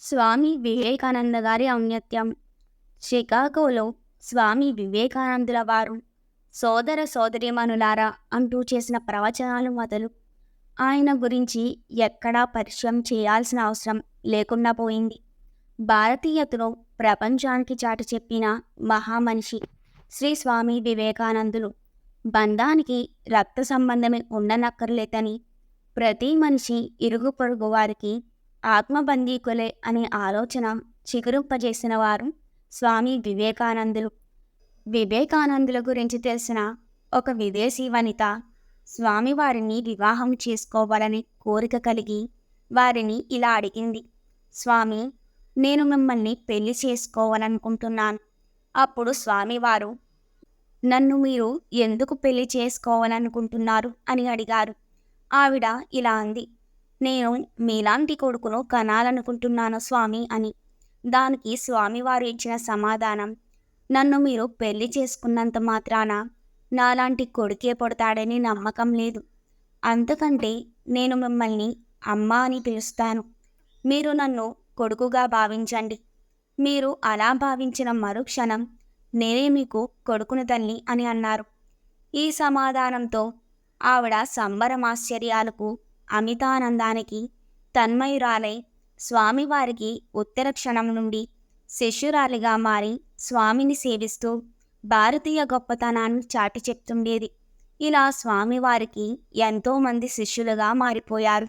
స్వామి వివేకానంద గారి ఔన్నత్యం. చికాగోలో స్వామి వివేకానందుల వారు సోదర సోదరీమణులారా అంటూ చేసిన ప్రవచనాలు మొదలు ఆయన గురించి ఎక్కడా పరిచయం చేయాల్సిన అవసరం లేకుండా పోయింది. భారతీయతను ప్రపంచానికి చాటి చెప్పిన మహామనిషి శ్రీ స్వామి వివేకానందులు. బంధానికి రక్త సంబంధమే ఉండనక్కర్లేదని, ప్రతి మనిషి ఇరుగు పొరుగు వారికి ఆత్మబంధీకులే అనే ఆలోచన చిగురింపజేసిన వారు స్వామి వివేకానందులు. వివేకానందుల గురించి తెలిసిన ఒక విదేశీ వనిత స్వామివారిని వివాహం చేసుకోవాలని కోరిక కలిగి వారిని ఇలా అడిగింది: స్వామి, నేను మిమ్మల్ని పెళ్లి చేసుకోవాలనుకుంటున్నాను. అప్పుడు స్వామివారు, నన్ను మీరు ఎందుకు పెళ్లి చేసుకోవాలనుకుంటున్నారు అని అడిగారు. ఆవిడ ఇలా అంది: నేను మీలాంటి కొడుకును కనాలనుకుంటున్నాను స్వామి అని. దానికి స్వామివారు ఇచ్చిన సమాధానం, నన్ను మీరు పెళ్లి చేసుకున్నంత మాత్రాన నాలాంటి కొడుకే పుడతాడని నమ్మకం లేదు. అంతకంటే నేను మిమ్మల్ని అమ్మ అని పిలుస్తాను. మీరు నన్ను కొడుకుగా భావించండి. మీరు అలా భావించిన మరుక్షణం నేనే మీకు కొడుకును తల్లి అని అన్నారు. ఈ సమాధానంతో ఆవిడ సంబరమాశ్చర్యాలకు, అమితానందానికి తన్మయురాలై స్వామివారికి ఉత్తర క్షణం నుండి శిష్యురాలిగా మారి స్వామిని సేవిస్తూ భారతీయ గొప్పతనాన్ని చాటి చెప్తుండేది. ఇలా స్వామివారికి ఎంతోమంది శిష్యులుగా మారిపోయారు.